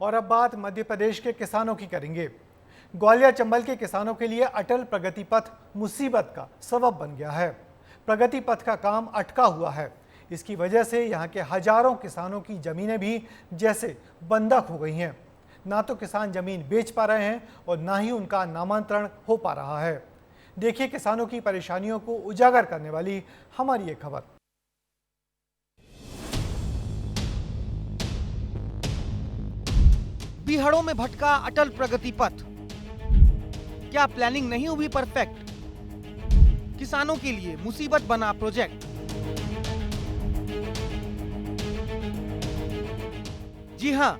और अब बात मध्य प्रदेश के किसानों की करेंगे। ग्वालियर चंबल के किसानों के लिए अटल प्रगति पथ मुसीबत का सबब बन गया है। प्रगति पथ का काम अटका हुआ है। इसकी वजह से यहाँ के हजारों किसानों की जमीनें भी जैसे बंधक हो गई हैं। ना तो किसान जमीन बेच पा रहे हैं और ना ही उनका नामांतरण हो पा रहा है। देखिए किसानों की परेशानियों को उजागर करने वाली हमारी ये खबर। बीहड़ों में भटका अटल प्रगति पथ। क्या प्लानिंग नहीं हुई परफेक्ट? किसानों के लिए मुसीबत बना प्रोजेक्ट। जी हां,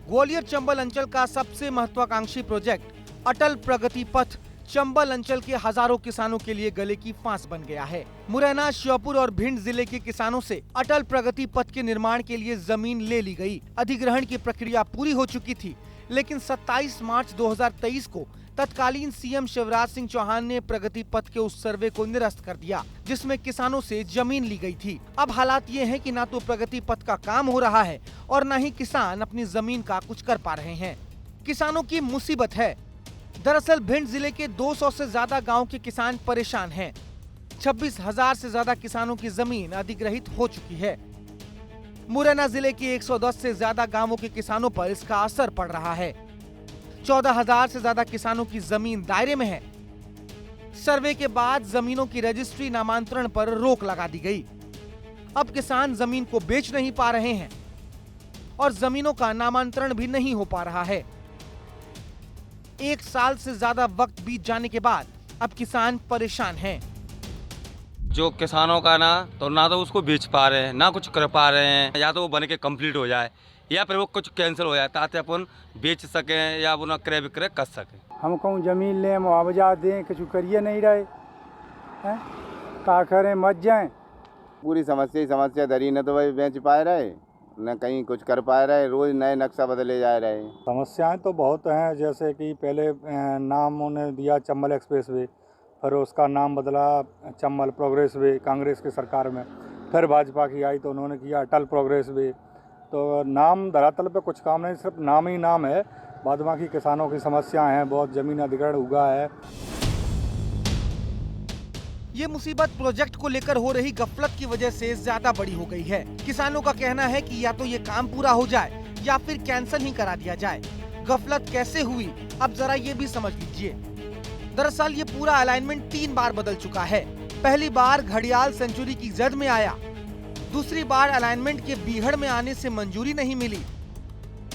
ग्वालियर चंबल अंचल का सबसे महत्वाकांक्षी प्रोजेक्ट अटल प्रगति पथ चंबल अंचल के हजारों किसानों के लिए गले की फांस बन गया है। मुरैना, श्योपुर और भिंड जिले के किसानों से अटल प्रगति पथ के निर्माण के लिए जमीन ले ली गई। अधिग्रहण की प्रक्रिया पूरी हो चुकी थी, लेकिन 27 मार्च 2023 को तत्कालीन सीएम शिवराज सिंह चौहान ने प्रगति पथ के उस सर्वे को निरस्त कर दिया जिसमें किसानों से जमीन ली गई थी। अब हालात ये हैं कि ना तो प्रगति पथ का काम हो रहा है और न ही किसान अपनी जमीन का कुछ कर पा रहे हैं। किसानों की मुसीबत है। दरअसल भिंड जिले के 200 से ज्यादा गाँव के किसान परेशान हैं। 26,000 से ज्यादा किसानों की जमीन अधिग्रहित हो चुकी है। मुरैना जिले के 110 से ज्यादा गांवों के किसानों पर इसका असर पड़ रहा है। 14,000 से ज्यादा किसानों की जमीन दायरे में है। सर्वे के बाद जमीनों की रजिस्ट्री नामांतरण पर रोक लगा दी गई। अब किसान जमीन को बेच नहीं पा रहे हैं और जमीनों का नामांतरण भी नहीं हो पा रहा है। 1 साल से ज्यादा वक्त बीत जाने के बाद अब किसान परेशान हैं। जो किसानों का ना तो उसको बेच पा रहे हैं, ना कुछ कर पा रहे हैं। या तो वो बन के कंप्लीट हो जाए या फिर वो कुछ कैंसिल हो जाए ताकि अपन बेच सकें या अपना क्रय विक्रय कर सकें। हम कहूँ जमीन लें, मुआवजा दें, कुछ करिए नहीं रहे हैं, का करें, मत जाएं। पूरी समस्या धरी न तो भाई बेच पाए रहे न कहीं कुछ कर पाए रहे। रोज नए नक्शा बदले जा रहे हैं। समस्याएं तो बहुत हैं, जैसे कि पहले नाम उन्हें दिया चंबल एक्सप्रेस वे, फिर उसका नाम बदला चंबल प्रोग्रेस वे कांग्रेस की सरकार में। फिर भाजपा की आई तो उन्होंने किया अटल प्रोग्रेस वे। तो नाम धरातल पे कुछ काम नहीं, सिर्फ नाम ही नाम है। बाद बाकी किसानों की समस्याएं हैं, बहुत जमीन अधिग्रहण हुआ है। ये मुसीबत प्रोजेक्ट को लेकर हो रही गफलत की वजह से ज्यादा बड़ी हो गई है। किसानों का कहना है कि या तो ये काम पूरा हो जाए या फिर कैंसिल ही करा दिया जाए। गफलत कैसे हुई, अब जरा ये भी समझ लीजिए। दरअसल ये पूरा अलाइनमेंट 3 बार बदल चुका है। पहली बार घड़ियाल सेंचुरी की जद में आया, दूसरी बार अलाइनमेंट के बीहड़ में आने से मंजूरी नहीं मिली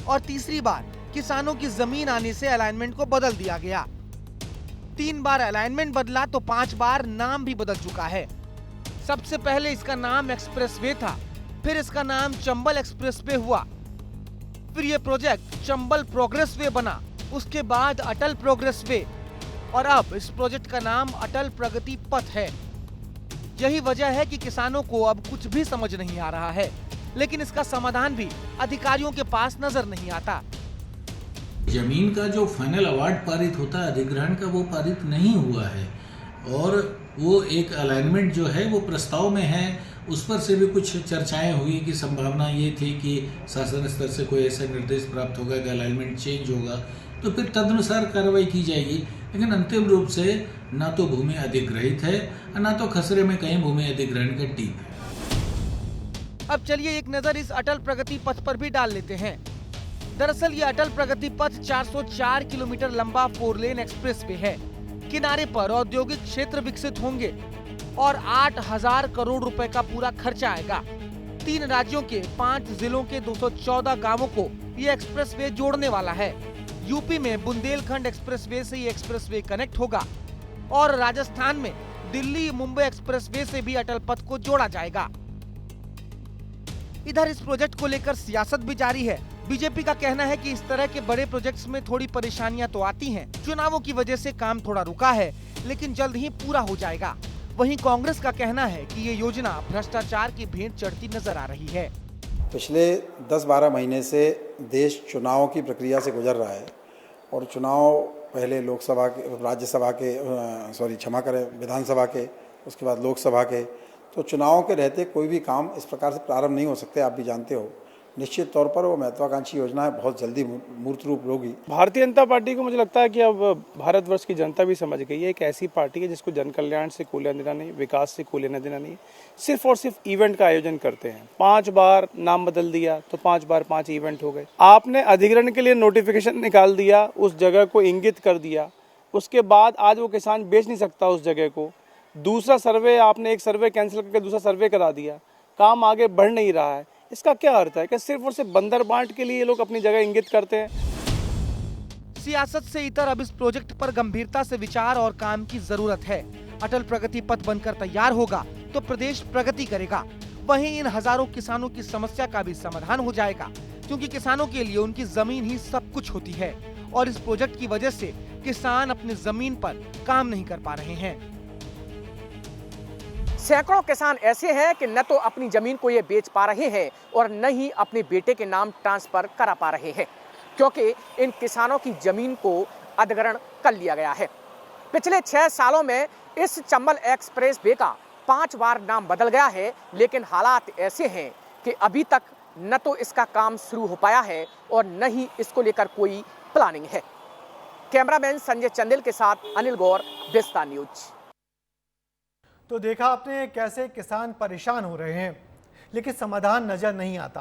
और तीसरी बार किसानों की जमीन आने से अलाइनमेंट को बदल दिया गया। 3 बार अलाइनमेंट बदला तो 5 बार नाम भी बदल चुका है। सबसे पहले इसका नाम एक्सप्रेसवे था, फिर इसका नाम चंबल एक्सप्रेसवे हुआ, फिर ये प्रोजेक्ट चंबल प्रोग्रेस वे बना, उसके बाद अटल प्रोग्रेस वे और अब इस प्रोजेक्ट का नाम अटल प्रगति पथ है। यही वजह है कि किसानों को अब कुछ भी समझ नहीं आ रहा है, लेकिन इसका समाधान भी अधिकारियों के पास नजर नहीं आता। जमीन का जो फाइनल अवार्ड पारित होता है अधिग्रहण का, वो पारित नहीं हुआ है और वो एक अलाइनमेंट जो है वो प्रस्ताव में है। उस पर से भी कुछ चर्चाएं हुई कि संभावना ये थी कि शासन स्तर से कोई ऐसा निर्देश प्राप्त होगा कि अलाइनमेंट चेंज होगा तो फिर तदनुसार कार्रवाई की जाएगी। लेकिन अंतिम रूप से ना तो भूमि अधिग्रहित है और ना तो खसरे में कहीं भूमि अधिग्रहण का टीप है। अब चलिए एक नजर इस अटल प्रगति पथ पर भी डाल लेते हैं। दरअसल ये अटल प्रगति पथ 404 किलोमीटर लंबा 4 लेन एक्सप्रेस वे है। किनारे पर औद्योगिक क्षेत्र विकसित होंगे और 8,000 करोड़ रुपए का पूरा खर्चा आएगा। 3 राज्यों के 5 जिलों के 214 गांवों को ये एक्सप्रेस वे जोड़ने वाला है। यूपी में बुंदेलखंड एक्सप्रेसवे से ये एक्सप्रेसवे कनेक्ट होगा और राजस्थान में दिल्ली मुंबई एक्सप्रेसवे से भी अटल पथ को जोड़ा जाएगा। इधर इस प्रोजेक्ट को लेकर सियासत भी जारी है। बीजेपी का कहना है कि इस तरह के बड़े प्रोजेक्ट्स में थोड़ी परेशानियां तो आती हैं। चुनावों की वजह से काम थोड़ा रुका है, लेकिन जल्द ही पूरा हो जाएगा। वहीं कांग्रेस का कहना है कि ये योजना भ्रष्टाचार की भेंट चढ़ती नजर आ रही है। पिछले 10-12 महीने से देश चुनाव की प्रक्रिया से गुजर रहा है और चुनाव पहले लोकसभा के, राज्यसभा के, क्षमा करें, विधानसभा के, उसके बाद लोकसभा के। तो चुनाव के रहते कोई भी काम इस प्रकार से प्रारंभ नहीं हो सकते, आप भी जानते हो। निश्चित तौर पर वो महत्वाकांक्षी योजना है, बहुत जल्दी मूर्त रूप होगी। भारतीय जनता पार्टी को मुझे लगता है कि अब भारतवर्ष की जनता भी समझ गई है, एक ऐसी पार्टी है जिसको जन कल्याण से कोई लेना देना नहीं, विकास से कोई लेना देना नहीं, सिर्फ और सिर्फ इवेंट का आयोजन करते हैं। 5 बार नाम बदल दिया तो 5 बार 5 इवेंट हो गए। आपने अधिग्रहण के लिए नोटिफिकेशन निकाल दिया, उस जगह को इंगित कर दिया, उसके बाद आज वो किसान बेच नहीं सकता उस जगह को। दूसरा सर्वे, आपने एक सर्वे कैंसिल करके दूसरा सर्वे करा दिया, काम आगे बढ़ नहीं रहा है। इसका क्या अर्थ है कि सिर्फ और सिर्फ बंदर बांट के लिए ये लोग अपनी जगह इंगित करते हैं। सियासत से इतर अब इस प्रोजेक्ट पर गंभीरता से विचार और काम की जरूरत है। अटल प्रगति पथ बनकर तैयार होगा तो प्रदेश प्रगति करेगा। वहीं इन हजारों किसानों की समस्या का भी समाधान हो जाएगा, क्योंकि किसानों के लिए उनकी जमीन ही सब कुछ होती है और इस प्रोजेक्ट की वजह से किसान अपनी जमीन पर काम नहीं कर पा रहे हैं। सैकड़ों किसान ऐसे हैं कि न तो अपनी जमीन को ये बेच पा रहे हैं और न ही अपने बेटे के नाम ट्रांसफर करा पा रहे हैं, क्योंकि इन किसानों की जमीन को अधिग्रहण कर लिया गया है। पिछले 6 सालों में इस चंबल एक्सप्रेस वे का 5 बार नाम बदल गया है, लेकिन हालात ऐसे हैं कि अभी तक न तो इसका काम शुरू हो पाया है और न ही इसको लेकर कोई प्लानिंग है। कैमरामैन संजय चंदेल के साथ अनिल गौर, विस्तार न्यूज। तो देखा आपने कैसे किसान परेशान हो रहे हैं, लेकिन समाधान नजर नहीं आता।